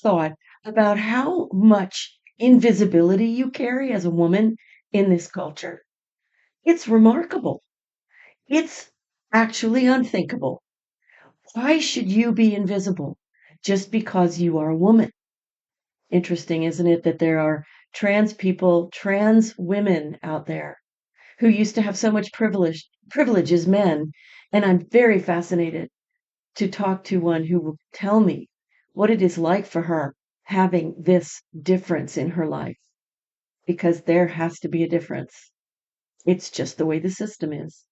thought about how much invisibility you carry as a woman in this culture? It's remarkable. It's actually unthinkable. Why should you be invisible just because you are a woman? Interesting, isn't it, that there are trans people, trans women out there who used to have so much privilege as men, and I'm very fascinated to talk to one who will tell me what it is like for her having this difference in her life, because there has to be a difference. It's just the way the system is.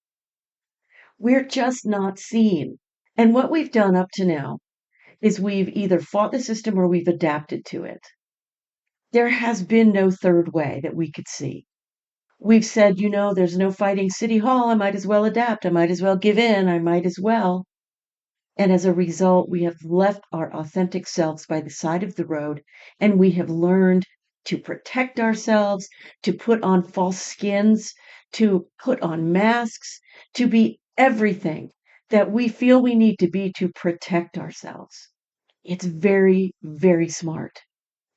We're just not seen. And what we've done up to now is we've either fought the system or we've adapted to it. There has been no third way that we could see. We've said, there's no fighting City Hall. I might as well adapt. I might as well give in. I might as well. And as a result, we have left our authentic selves by the side of the road, and we have learned to protect ourselves, to put on false skins, to put on masks, to be everything that we feel we need to be to protect ourselves. It's very, very smart.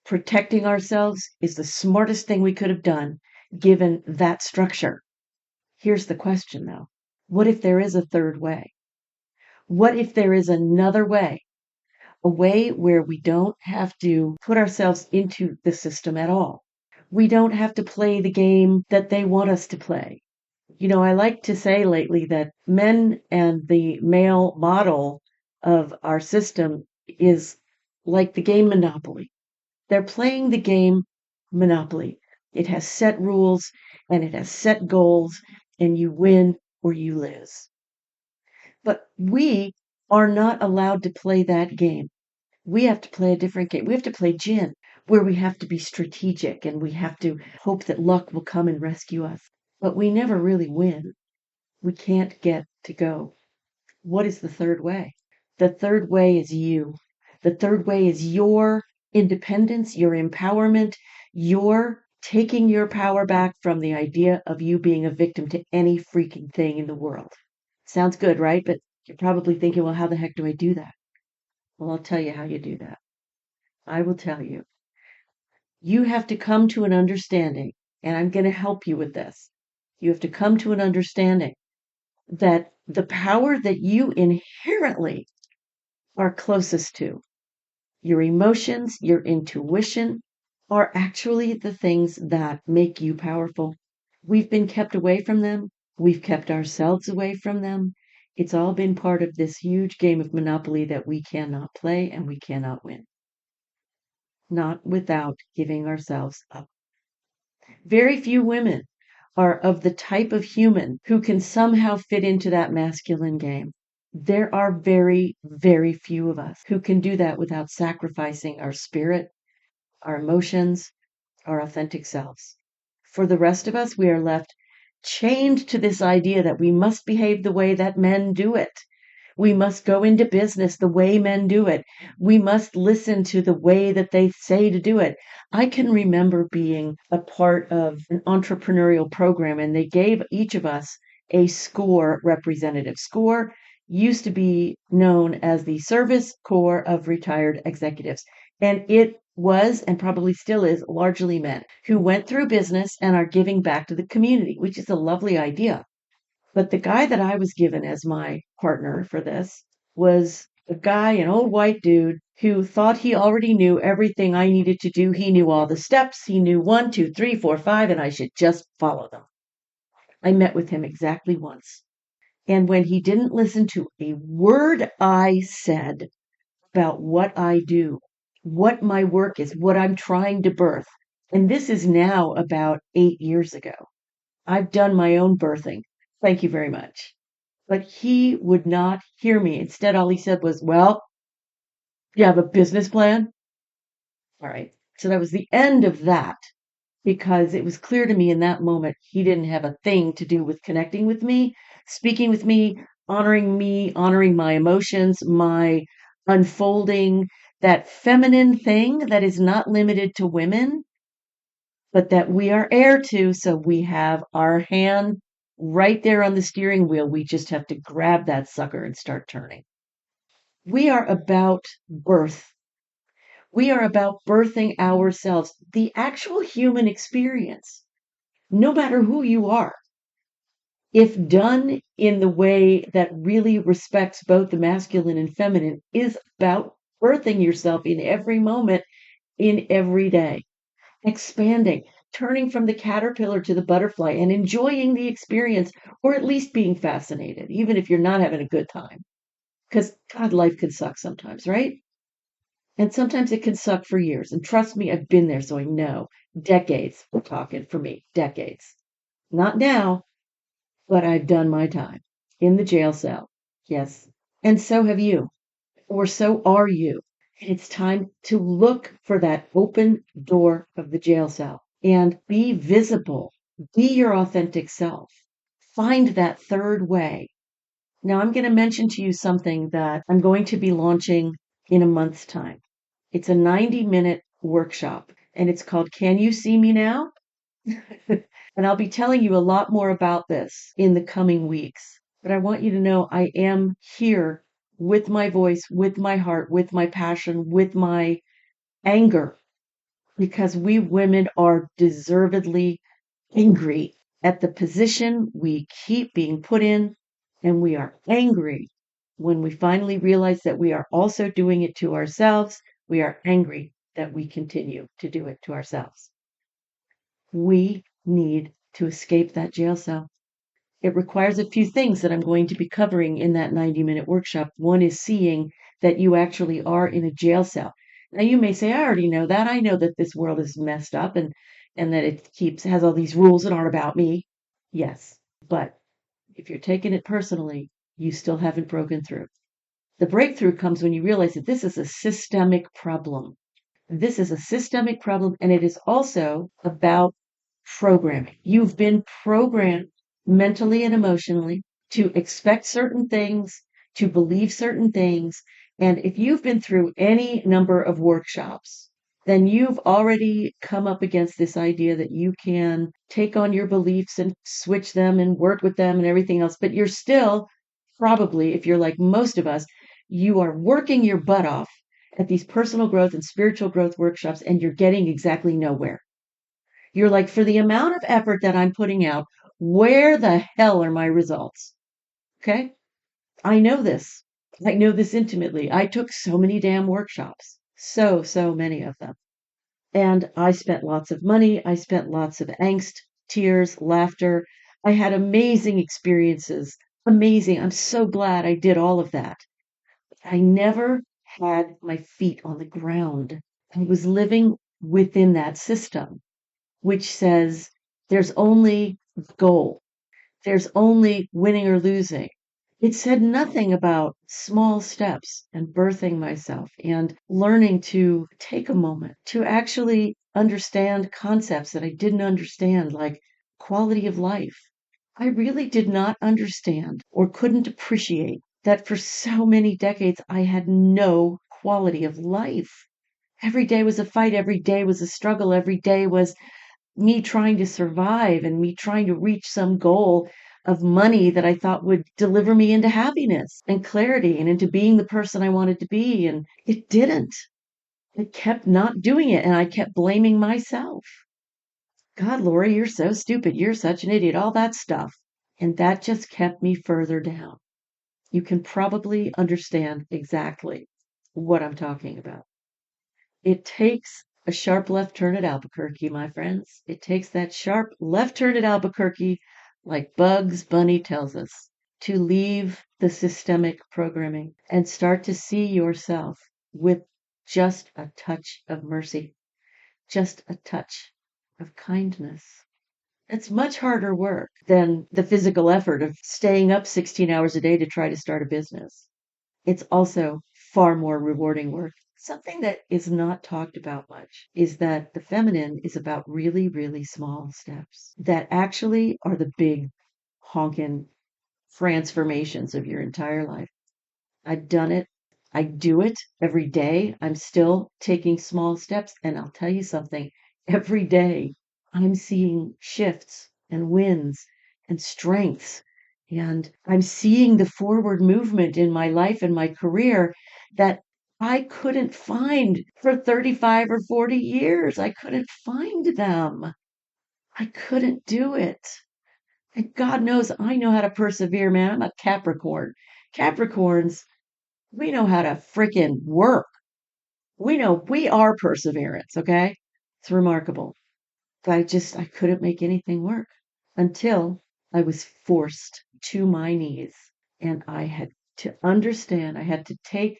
Protecting ourselves is the smartest thing we could have done given that structure. Here's the question, though. What if there is a third way? What if there is another way? A way where we don't have to put ourselves into the system at all. We don't have to play the game that they want us to play. I like to say lately that men and the male model of our system is like the game Monopoly. They're playing the game Monopoly. It has set rules and it has set goals, and you win or you lose. But we are not allowed to play that game. We have to play a different game. We have to play gin, where we have to be strategic and we have to hope that luck will come and rescue us. But we never really win. We can't get to go. What is the third way? The third way is you. The third way is your independence, your empowerment, your taking your power back from the idea of you being a victim to any freaking thing in the world. Sounds good, right? But you're probably thinking, well, how the heck do I do that? Well, I'll tell you how you do that. I will tell you. You have to come to an understanding, and I'm going to help you with this. You have to come to an understanding that the power that you inherently are closest to, your emotions, your intuition, are actually the things that make you powerful. We've been kept away from them. We've kept ourselves away from them. It's all been part of this huge game of Monopoly that we cannot play and we cannot win. Not without giving ourselves up. Very few women are of the type of human who can somehow fit into that masculine game. There are very, very few of us who can do that without sacrificing our spirit, our emotions, our authentic selves. For the rest of us, we are left chained to this idea that we must behave the way that men do it. We must go into business the way men do it. We must listen to the way that they say to do it. I can remember being a part of an entrepreneurial program, and they gave each of us a SCORE representative. SCORE used to be known as the Service Corps of Retired Executives, and it was and probably still is largely men who went through business and are giving back to the community, which is a lovely idea. But the guy that I was given as my partner for this was a guy, an old white dude, who thought he already knew everything I needed to do. He knew all the steps. He knew 1, 2, 3, 4, 5, and I should just follow them. I met with him exactly once. And when he didn't listen to a word I said about what I do, what my work is, what I'm trying to birth, and this is now about 8 years ago. I've done my own birthing. Thank you very much. But he would not hear me. Instead, all he said was, well, you have a business plan? All right. So that was the end of that, because it was clear to me in that moment he didn't have a thing to do with connecting with me, speaking with me, honoring my emotions, my unfolding, that feminine thing that is not limited to women, but that we are heir to. So we have our hand right there on the steering wheel. We just have to grab that sucker and start turning. We are about birth. We are about birthing ourselves, the actual human experience, no matter who you are. If done in the way that really respects both the masculine and feminine, is about birthing yourself in every moment, in every day, expanding, turning from the caterpillar to the butterfly and enjoying the experience, or at least being fascinated, even if you're not having a good time. Because, God, life can suck sometimes, right? And sometimes it can suck for years. And trust me, I've been there, so I know. Decades, we're talking for me, decades. Not now, but I've done my time in the jail cell. Yes. And so have you, or so are you. And it's time to look for that open door of the jail cell and be visible, be your authentic self. Find that third way. Now, I'm going to mention to you something that I'm going to be launching in a month's time. It's a 90-minute workshop, and it's called Can You See Me Now? And I'll be telling you a lot more about this in the coming weeks. But I want you to know I am here with my voice, with my heart, with my passion, with my anger, because we women are deservedly angry at the position we keep being put in, and we are angry when we finally realize that we are also doing it to ourselves. We are angry that we continue to do it to ourselves. We need to escape that jail cell. It requires a few things that I'm going to be covering in that 90-minute workshop. One is seeing that you actually are in a jail cell. Now you may say, I already know that. I know that this world is messed up and that it has all these rules that aren't about me. Yes. But if you're taking it personally, you still haven't broken through. The breakthrough comes when you realize that this is a systemic problem. This is a systemic problem, and it is also about programming. You've been programmed mentally and emotionally to expect certain things, to believe certain things. And if you've been through any number of workshops, then you've already come up against this idea that you can take on your beliefs and switch them and work with them and everything else. But you're still probably, if you're like most of us, you are working your butt off at these personal growth and spiritual growth workshops, and you're getting exactly nowhere. You're like, for the amount of effort that I'm putting out, where the hell are my results? Okay. I know this. I know this intimately. I took so many damn workshops, so many of them. And I spent lots of money. I spent lots of angst, tears, laughter. I had amazing experiences. Amazing. I'm so glad I did all of that. I never had my feet on the ground. I was living within that system, which says there's only goal, there's only winning or losing. It said nothing about small steps and birthing myself and learning to take a moment to actually understand concepts that I didn't understand, like quality of life. I really did not understand or couldn't appreciate that for so many decades I had no quality of life. Every day was a fight, every day was a struggle, every day was me trying to survive and me trying to reach some goal of money that I thought would deliver me into happiness and clarity and into being the person I wanted to be. And it didn't. It kept not doing it. And I kept blaming myself. God, Lori, you're so stupid. You're such an idiot. All that stuff. And that just kept me further down. You can probably understand exactly what I'm talking about. It takes a sharp left turn at Albuquerque, my friends. It takes that sharp left turn at Albuquerque, like Bugs Bunny tells us, to leave the systemic programming and start to see yourself with just a touch of mercy, just a touch of kindness. It's much harder work than the physical effort of staying up 16 hours a day to try to start a business. It's also far more rewarding work. Something that is not talked about much is that the feminine is about really, really small steps that actually are the big honkin' transformations of your entire life. I've done it. I do it every day. I'm still taking small steps. And I'll tell you something, every day I'm seeing shifts and wins and strengths. And I'm seeing the forward movement in my life and my career that I couldn't find for 35 or 40 years. I couldn't find them. I couldn't do it. And God knows I know how to persevere, man. I'm a Capricorn. Capricorns, we know how to freaking work. We know we are perseverance, okay? It's remarkable. But I couldn't make anything work until I was forced to my knees. And I had to understand, I had to take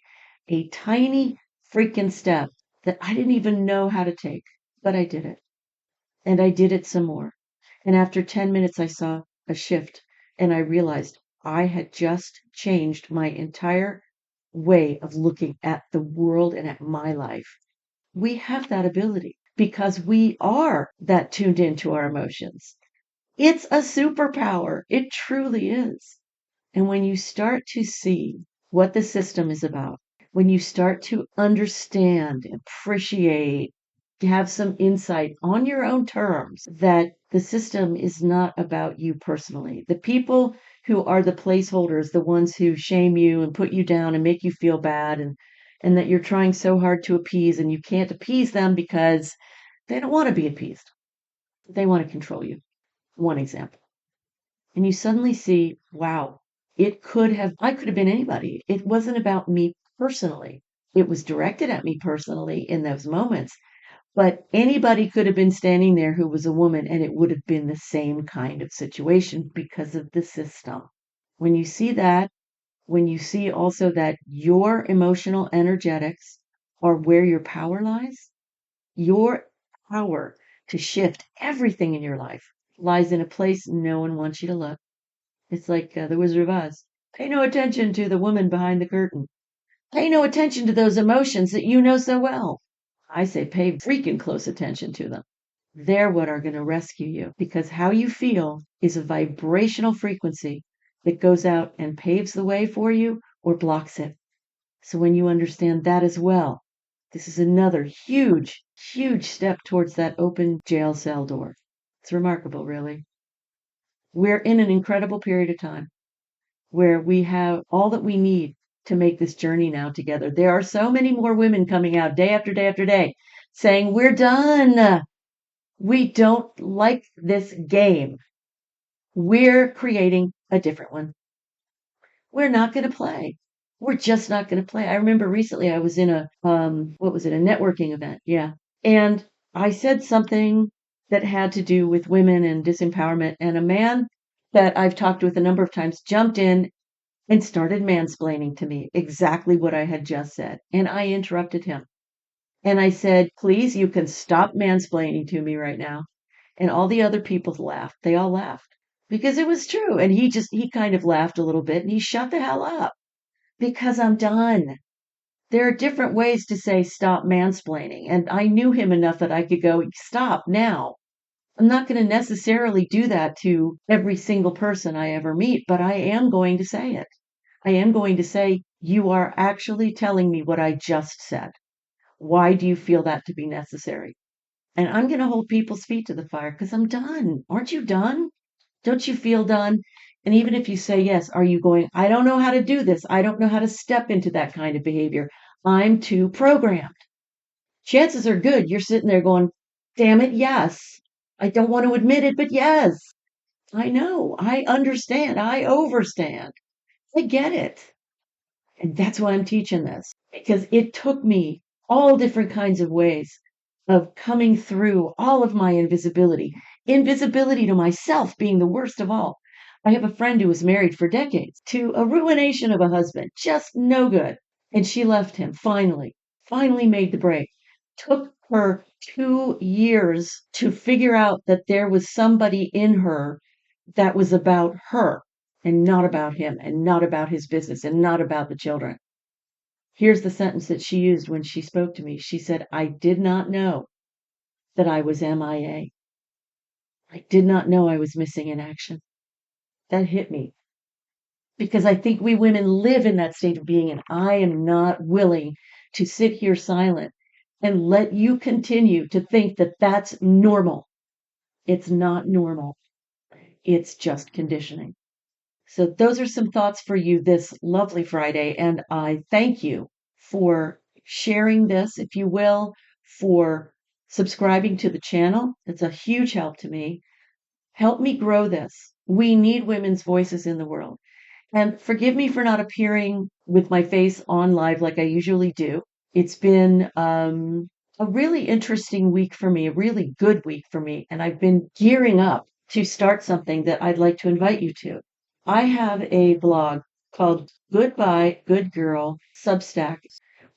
a tiny freaking step that I didn't even know how to take, but I did it. And I did it some more. And after 10 minutes, I saw a shift and I realized I had just changed my entire way of looking at the world and at my life. We have that ability because we are that tuned into our emotions. It's a superpower. It truly is. And when you start to see what the system is about, when you start to understand, appreciate, have some insight on your own terms that the system is not about you personally. The people who are the placeholders, the ones who shame you and put you down and make you feel bad and that you're trying so hard to appease and you can't appease them because they don't want to be appeased. They want to control you. One example. And you suddenly see, wow, I could have been anybody. It wasn't about me personally. It was directed at me personally in those moments, but anybody could have been standing there who was a woman and it would have been the same kind of situation because of the system. When you see that, when you see also that your emotional energetics are where your power lies, your power to shift everything in your life lies in a place no one wants you to look. It's like the Wizard of Oz. Pay no attention to the woman behind the curtain. Pay no attention to those emotions that you know so well. I say pay freaking close attention to them. They're what are going to rescue you because how you feel is a vibrational frequency that goes out and paves the way for you or blocks it. So when you understand that as well, this is another huge, huge step towards that open jail cell door. It's remarkable, really. We're in an incredible period of time where we have all that we need to make this journey now together. There are so many more women coming out day after day after day saying, we're done. We don't like this game. We're creating a different one. We're not going to play. We're just not going to play. I remember recently I was in what was it, a networking event. Yeah. And I said something that had to do with women and disempowerment. And a man that I've talked with a number of times jumped in and started mansplaining to me exactly what I had just said. And I interrupted him. And I said, please, you can stop mansplaining to me right now. And all the other people laughed. They all laughed because it was true. And he kind of laughed a little bit and he shut the hell up because I'm done. There are different ways to say stop mansplaining. And I knew him enough that I could go, stop now. I'm not going to necessarily do that to every single person I ever meet, but I am going to say it. I am going to say, you are actually telling me what I just said. Why do you feel that to be necessary? And I'm going to hold people's feet to the fire because I'm done. Aren't you done? Don't you feel done? And even if you say yes, are you going, I don't know how to do this. I don't know how to step into that kind of behavior. I'm too programmed. Chances are good you're sitting there going, damn it, yes. I don't want to admit it, but yes. I know. I understand. I overstand. I get it. And that's why I'm teaching this, because it took me all different kinds of ways of coming through all of my invisibility to myself being the worst of all. I have a friend who was married for decades to a ruination of a husband, just no good. And she left him finally made the break. Took her 2 years to figure out that there was somebody in her that was about her and not about him and not about his business and not about the children. Here's the sentence that she used when she spoke to me. She said, I did not know that I was MIA. I did not know I was missing in action. That hit me because I think we women live in that state of being, and I am not willing to sit here silent and let you continue to think that that's normal. It's not normal. It's just conditioning. So those are some thoughts for you this lovely Friday, and I thank you for sharing this, if you will, for subscribing to the channel. It's a huge help to me. Help me grow this. We need women's voices in the world. And forgive me for not appearing with my face on live like I usually do. It's been a really interesting week for me, a really good week for me. And I've been gearing up to start something that I'd like to invite you to. I have a blog called Goodbye, Good Girl Substack.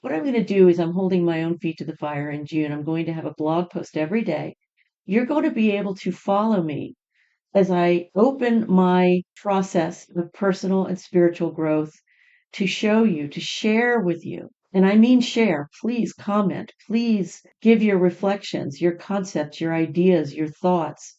What I'm going to do is I'm holding my own feet to the fire in June. I'm going to have a blog post every day. You're going to be able to follow me as I open my process of personal and spiritual growth to show you, to share with you. And I mean share. Please comment. Please give your reflections, your concepts, your ideas, your thoughts.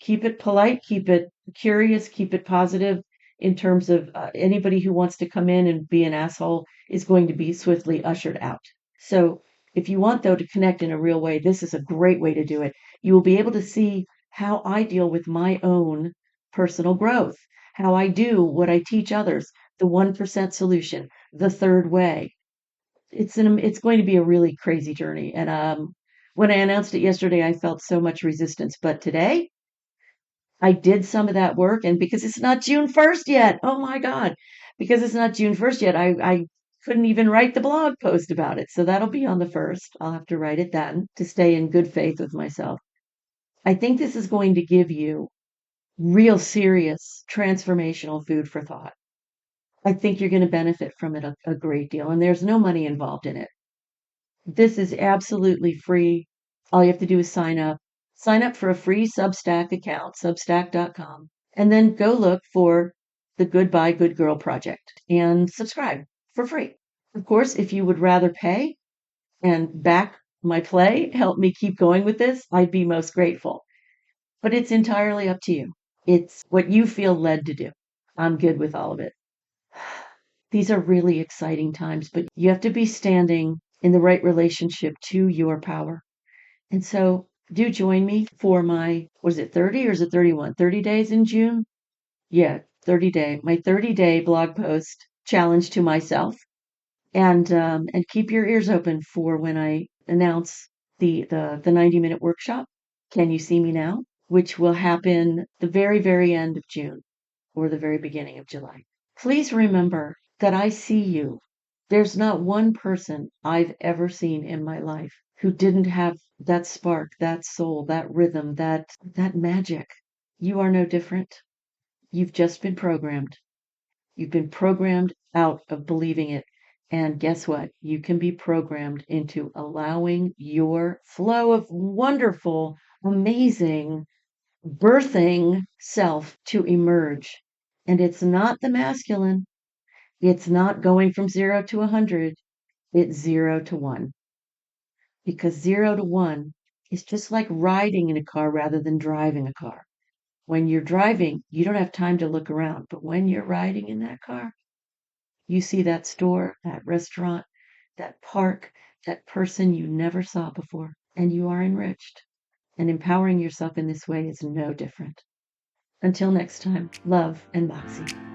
Keep it polite, keep it curious, keep it positive in terms of anybody who wants to come in and be an asshole is going to be swiftly ushered out. So if you want, though, to connect in a real way, this is a great way to do it. You will be able to see how I deal with my own personal growth, how I do what I teach others, the 1% solution, the third way. It's going to be a really crazy journey. And when I announced it yesterday, I felt so much resistance. But today, I did some of that work, and because it's not June 1st yet, oh my God, because it's not June 1st yet, I couldn't even write the blog post about it. So that'll be on the 1st. I'll have to write it then to stay in good faith with myself. I think this is going to give you real serious transformational food for thought. I think you're going to benefit from it a great deal, and there's no money involved in it. This is absolutely free. All you have to do is sign up. Sign up for a free Substack account, substack.com, and then go look for the Goodbye Good Girl Project and subscribe for free. Of course, if you would rather pay and back my play, help me keep going with this, I'd be most grateful. But it's entirely up to you. It's what you feel led to do. I'm good with all of it. These are really exciting times, but you have to be standing in the right relationship to your power. And so do join me for my, was it 30 or is it 31? 30 days in June? Yeah, my 30-day blog post challenge to myself. And keep your ears open for when I announce the 90-minute workshop. Can you see me now? Which will happen the very, very end of June or the very beginning of July. Please remember that I see you. There's not one person I've ever seen in my life who didn't have that spark, that soul, that rhythm, that magic. You are no different. You've just been programmed. You've been programmed out of believing it. And guess what? You can be programmed into allowing your flow of wonderful, amazing, birthing self to emerge. And it's not the masculine. It's not going from 0 to 100. It's 0 to 1. Because 0 to 1 is just like riding in a car rather than driving a car. When you're driving, you don't have time to look around. But when you're riding in that car, you see that store, that restaurant, that park, that person you never saw before, and you are enriched. And empowering yourself in this way is no different. Until next time, love and Moxie.